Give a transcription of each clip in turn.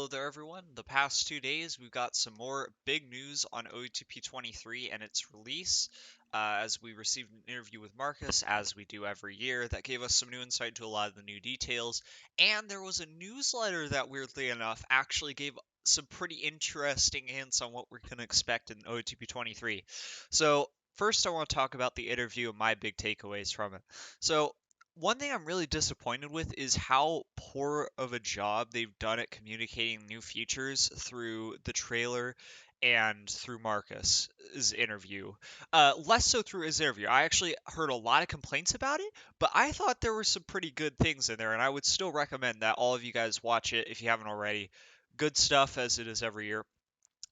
Hello there, everyone. The past 2 days, we've got some more big news on OOTP 23 and its release, as we received an interview with Markus, as we do every year, that gave us some new insight into a lot of the new details. And there was a newsletter that, weirdly enough, actually gave some pretty interesting hints on what we can expect in OOTP 23. So, first, I want to talk about the interview and my big takeaways from it. So, one thing I'm really disappointed with is how poor of a job they've done at communicating new features through the trailer and through Marcus's interview. Less so through his interview. I actually heard a lot of complaints about it, but I thought there were some pretty good things in there, and I would still recommend that all of you guys watch it if you haven't already. Good stuff as it is every year,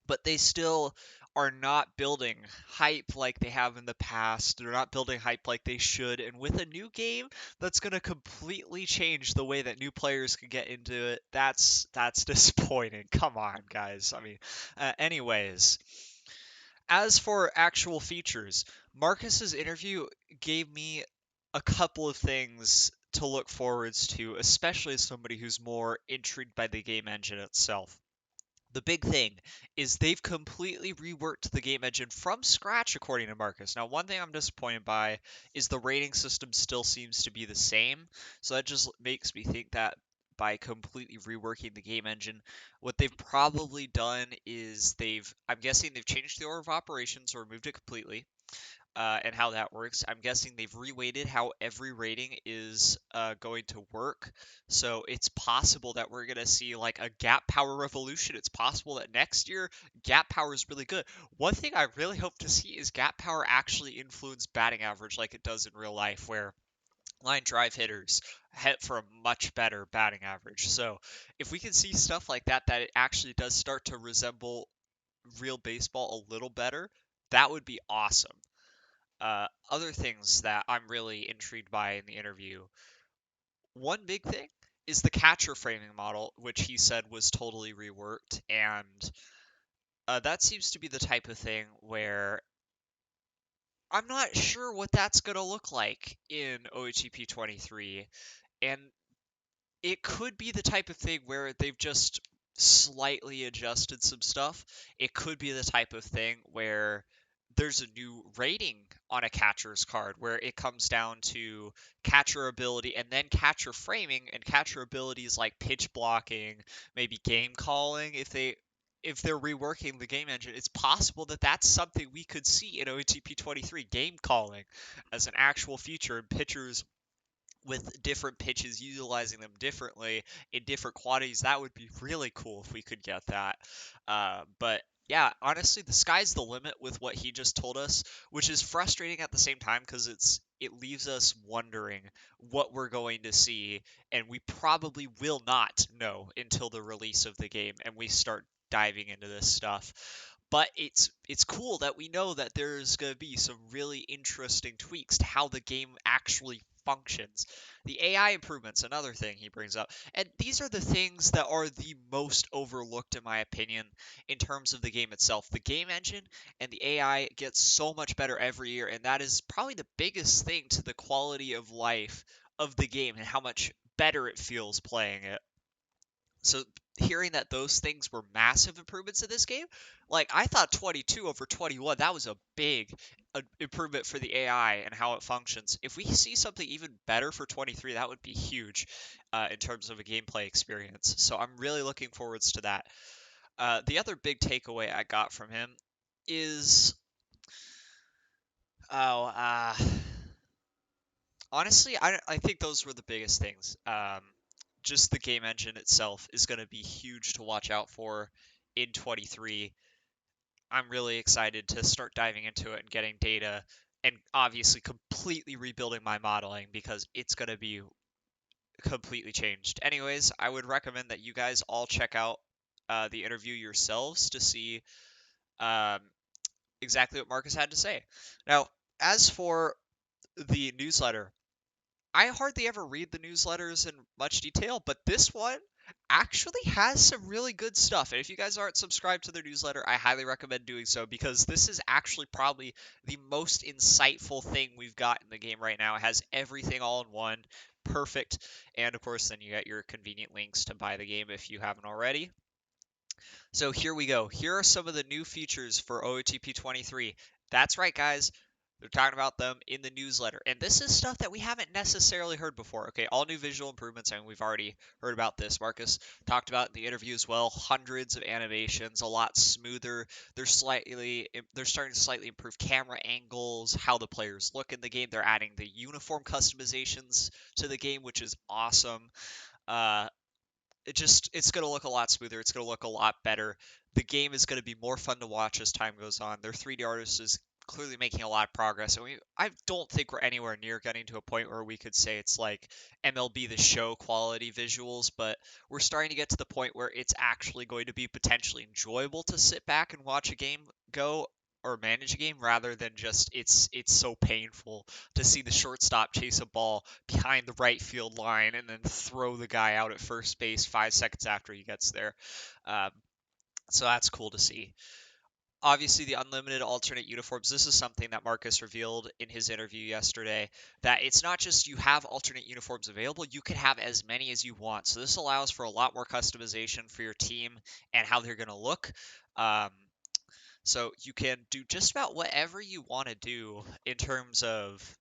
but they still are not building hype like they have in the past. They're not building hype like they should. And with a new game that's going to completely change the way that new players can get into it, that's disappointing. Come on, guys. I mean, anyways, as for actual features, Marcus's interview gave me a couple of things to look forwards to, especially as somebody who's more intrigued by the game engine itself. The big thing is they've completely reworked the game engine from scratch, according to Markus. Now, one thing I'm disappointed by is the rating system still seems to be the same. So that just makes me think that by completely reworking the game engine, what they've probably done is I'm guessing they've changed the order of operations or removed it completely, and how that works. I'm guessing they've reweighted how every rating is going to work. So it's possible that we're going to see like a gap power revolution. It's possible that next year gap power is really good. One thing I really hope to see is gap power actually influence batting average like it does in real life, where line drive hitters hit for a much better batting average. So if we can see stuff like that, that it actually does start to resemble real baseball a little better, that would be awesome. Other things that I'm really intrigued by in the interview. One big thing is the catcher framing model, which he said was totally reworked, and that seems to be the type of thing where I'm not sure what that's going to look like in OHTP 23, and it could be the type of thing where they've just slightly adjusted some stuff. It could be the type of thing where there's a new rating on a catcher's card where it comes down to catcher ability and then catcher framing, and catcher abilities like pitch blocking, maybe game calling. If they're reworking the game engine, it's possible that that's something we could see in OTP 23, game calling as an actual feature, and pitchers with different pitches, utilizing them differently in different quantities. That would be really cool if we could get that. But yeah, honestly, the sky's the limit with what he just told us, which is frustrating at the same time because it leaves us wondering what we're going to see, and we probably will not know until the release of the game and we start diving into this stuff. But it's cool that we know that there's going to be some really interesting tweaks to how the game actually functions. The AI improvements, another thing he brings up. And these are the things that are the most overlooked, in my opinion, in terms of the game itself. The game engine and the AI gets so much better every year, and that is probably the biggest thing to the quality of life of the game and how much better it feels playing it. So hearing that those things were massive improvements in this game, like I thought 22 over 21, that was a big improvement for the AI and how it functions. If we see something even better for 23, that would be huge in terms of a gameplay experience. So I'm really looking forwards to that. The other big takeaway I got from him is, oh, honestly, I think those were the biggest things. Just the game engine itself is going to be huge to watch out for in 23. I'm really excited to start diving into it and getting data, and obviously completely rebuilding my modeling because it's going to be completely changed. Anyways, I would recommend that you guys all check out the interview yourselves to see um, exactly what Marcus had to say. Now, as for the newsletter, I hardly ever read the newsletters in much detail, but this one actually has some really good stuff. And if you guys aren't subscribed to their newsletter, I highly recommend doing so because this is actually probably the most insightful thing we've got in the game right now. It has everything all in one, perfect. And of course, then you got your convenient links to buy the game if you haven't already. So here we go. Here are some of the new features for OOTP 23. That's right, guys. They're talking about them in the newsletter. And this is stuff that we haven't necessarily heard before. Okay, all new visual improvements, and we've already heard about this. Marcus talked about in the interview as well. Hundreds of animations, a lot smoother. They're starting to slightly improve camera angles, how the players look in the game. They're adding the uniform customizations to the game, which is awesome. Uh, it's going to look a lot smoother. It's going to look a lot better. The game is going to be more fun to watch as time goes on. Their 3D artist is clearly making a lot of progress. And I don't think we're anywhere near getting to a point where we could say it's like MLB The Show quality visuals, but we're starting to get to the point where it's actually going to be potentially enjoyable to sit back and watch a game go or manage a game rather than just it's so painful to see the shortstop chase a ball behind the right field line and then throw the guy out at first base 5 seconds after he gets there. Um, so that's cool to see. Obviously, the unlimited alternate uniforms. This is something that Marcus revealed in his interview yesterday. That it's not just you have alternate uniforms available, you can have as many as you want. So this allows for a lot more customization for your team and how they're going to look. Um, so you can do just about whatever you want to do in terms of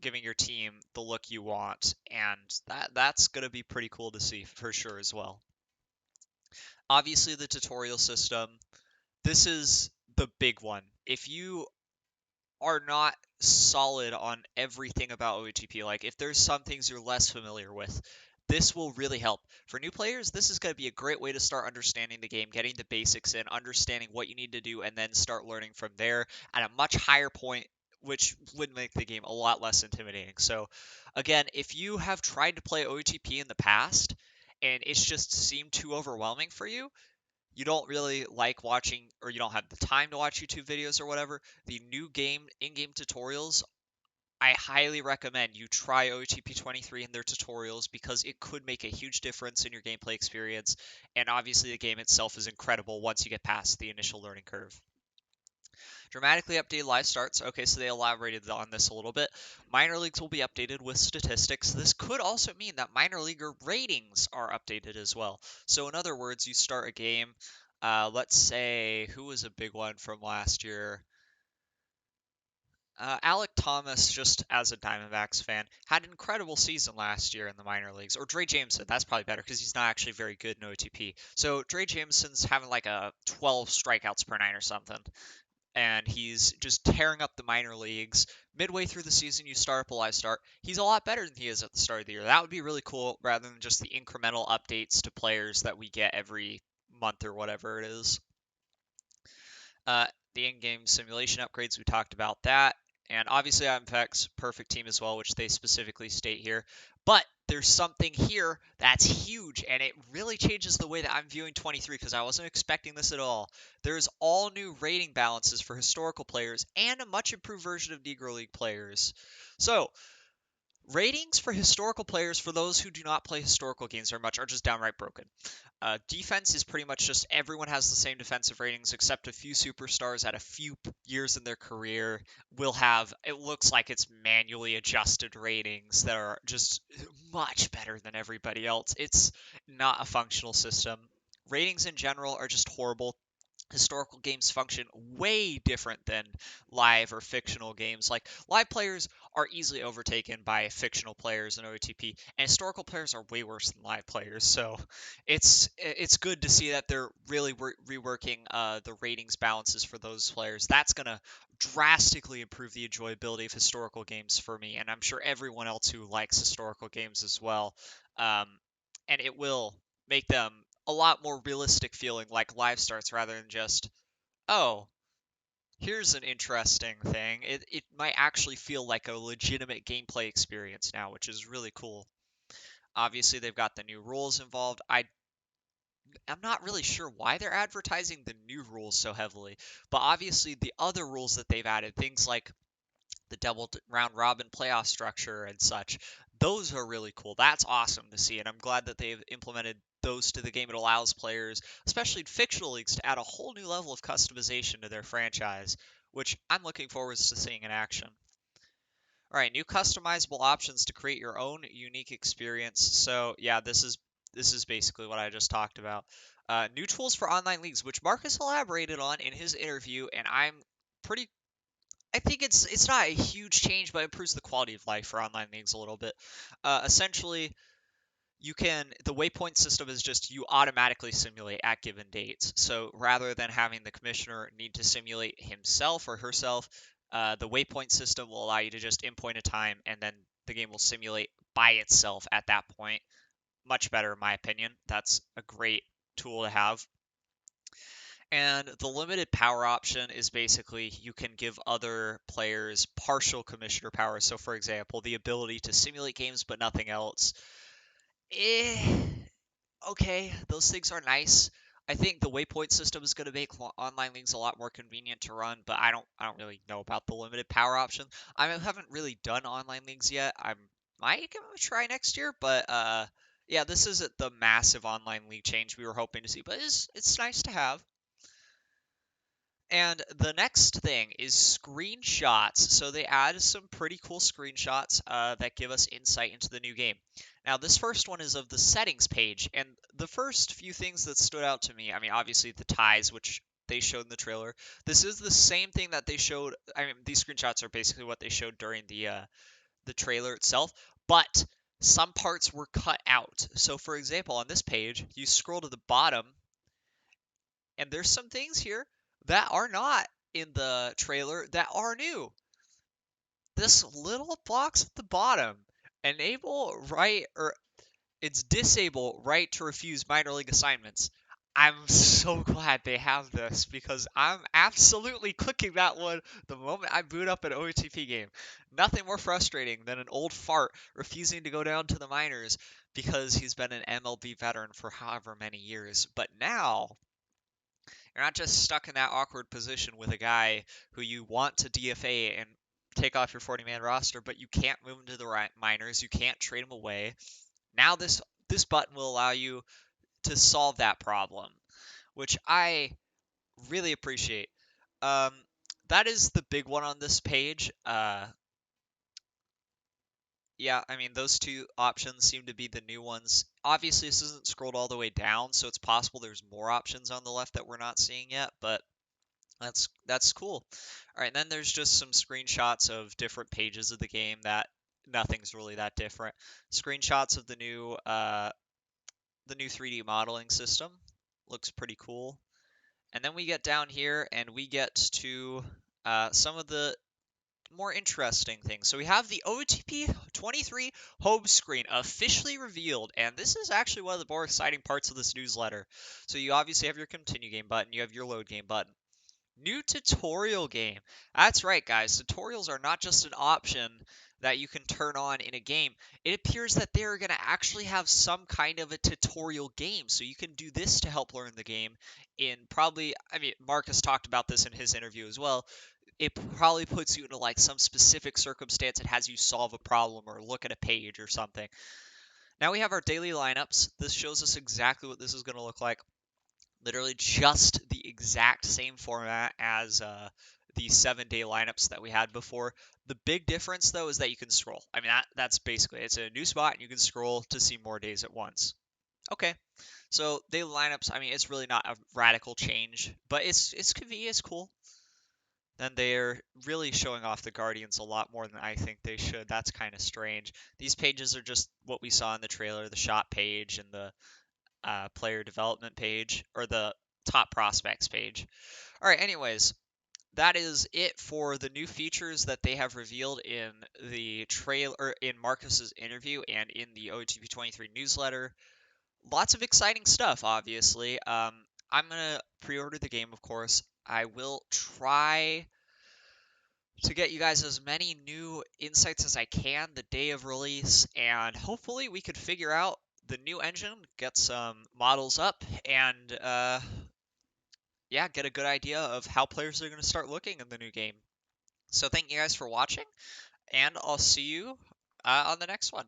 giving your team the look you want, and that's going to be pretty cool to see for sure as well. Obviously, the tutorial system. This is the big one. If you are not solid on everything about OOTP. Like, if there's some things you're less familiar with, this will really help. For new players, this is going to be a great way to start understanding the game, getting the basics in, understanding what you need to do, and then start learning from there at a much higher point, which would make the game a lot less intimidating. So, again, if you have tried to play OOTP in the past, and it's just seemed too overwhelming for you, you don't really like watching or you don't have the time to watch YouTube videos or whatever, the new game in-game tutorials, I highly recommend you try OTP 23 and their tutorials because it could make a huge difference in your gameplay experience. And obviously, the game itself is incredible once you get past the initial learning curve. Dramatically updated live starts. Okay, so they elaborated on this a little bit. Minor leagues will be updated with statistics. This could also mean that minor leaguer ratings are updated as well. So in other words, you start a game. Let's say, who was a big one from last year? Alec Thomas, just as a Diamondbacks fan, had an incredible season last year in the minor leagues. Or Dre Jameson, that's probably better because he's not actually very good in OTP. So Dre Jameson's having like a 12 strikeouts per nine or something, and he's just tearing up the minor leagues. Midway through the season, you start up a live start. He's a lot better than he is at the start of the year. That would be really cool rather than just the incremental updates to players that we get every month or whatever it is. Uh, the in-game simulation upgrades, we talked about that. And obviously IMFX, perfect team as well, which they specifically state here. But there's something here that's huge, and it really changes the way that I'm viewing 23 because I wasn't expecting this at all. There's all new rating balances for historical players and a much improved version of Negro League players. So, ratings for historical players for those who do not play historical games very much are just downright broken. Defense is pretty much just everyone has the same defensive ratings except a few superstars at a few years in their career will have, it looks like it's manually adjusted ratings that are just much better than everybody else. It's not a functional system. Ratings in general are just horrible. Historical games function way different than live or fictional games. Like, live players are easily overtaken by fictional players in OTP, and historical players are way worse than live players. So it's good to see that they're really reworking the ratings balances for those players. That's gonna drastically improve the enjoyability of historical games for me, and I'm sure everyone else who likes historical games as well. Um, and it will make them a lot more realistic feeling like live starts rather than just, oh, here's an interesting thing. It might actually feel like a legitimate gameplay experience now, which is really cool. Obviously, they've got the new rules involved. I'm not really sure why they're advertising the new rules so heavily, but obviously the other rules that they've added, things like the double round robin playoff structure and such. Those are really cool. That's awesome to see, and I'm glad that they've implemented those to the game. It allows players, especially in fictional leagues, to add a whole new level of customization to their franchise, which I'm looking forward to seeing in action. All right, new customizable options to create your own unique experience. So yeah, this is this is basically what I just talked about. New tools for online leagues, which Marcus elaborated on in his interview, and pretty. I think it's not a huge change, but it improves the quality of life for online leagues a little bit. Essentially, the waypoint system is just you automatically simulate at given dates. So rather than having the commissioner need to simulate himself or herself, the waypoint system will allow you to just inpoint a time and then the game will simulate by itself at that point. Much better in my opinion. That's a great tool to have. And the limited power option is basically you can give other players partial commissioner power. So for example, the ability to simulate games but nothing else. Okay, those things are nice. I think the waypoint system is going to make online leagues a lot more convenient to run, but I don't really know about the limited power option. I haven't really done online leagues yet. I might give it a try next year, but yeah, this isn't the massive online league change we were hoping to see, but it's nice to have. And the next thing is screenshots. So they add some pretty cool screenshots that give us insight into the new game. Now, this first one is of the settings page. And the first few things that stood out to me, I mean, obviously the ties, which they showed in the trailer. This is the same thing that they showed. I mean, these screenshots are basically what they showed during the trailer itself. But some parts were cut out. So, for example, on this page, you scroll to the bottom and there's some things here that are not in the trailer that are new. This little box at the bottom, enable right or it's disable right to refuse minor league assignments. I'm so glad they have this because I'm absolutely clicking that one the moment I boot up an OOTP game. Nothing more frustrating than an old fart refusing to go down to the minors because he's been an MLB veteran for however many years. But now you're not just stuck in that awkward position with a guy who you want to DFA and take off your 40-man roster, but you can't move him to the minors. You can't trade him away. Now this button will allow you to solve that problem, which I really appreciate. Um, that is the big one on this page. Yeah, I mean, those two options seem to be the new ones. Obviously, this isn't scrolled all the way down, so it's possible there's more options on the left that we're not seeing yet, but that's cool. All right, then there's just some screenshots of different pages of the game that nothing's really that different. Screenshots of the new 3D modeling system. Looks pretty cool. And then we get down here and we get to some of the more interesting things. So we have the OOTP 23 home screen officially revealed, and this is actually one of the more exciting parts of this newsletter. So you obviously have your continue game button, you have your load game button. New tutorial game. That's right, guys. Tutorials are not just an option that you can turn on in a game. It appears that they're going to actually have some kind of a tutorial game. So you can do this to help learn the game in probably, I mean, Marcus talked about this in his interview as well. It probably puts you into like some specific circumstance. It has you solve a problem or look at a page or something. Now we have our daily lineups. This shows us exactly what this is going to look like. Literally just the exact same format as the 7-day lineups that we had before. The big difference, though, is that you can scroll. I mean, that's basically it's a new spot, and you can scroll to see more days at once. Okay, so daily lineups. I mean, it's really not a radical change, but it's convenient. It's cool. Then they're really showing off the Guardians a lot more than I think they should. That's kind of strange. These pages are just what we saw in the trailer, the shot page and the player development page or the top prospects page. All right, anyways, that is it for the new features that they have revealed in the trailer, in Marcus's interview, and in the OTP 23 newsletter. Lots of exciting stuff, obviously. I'm gonna pre-order the game, of course. I will try to get you guys as many new insights as I can the day of release, and hopefully we could figure out the new engine, get some models up, and yeah, get a good idea of how players are going to start looking in the new game. So thank you guys for watching, and I'll see you on the next one.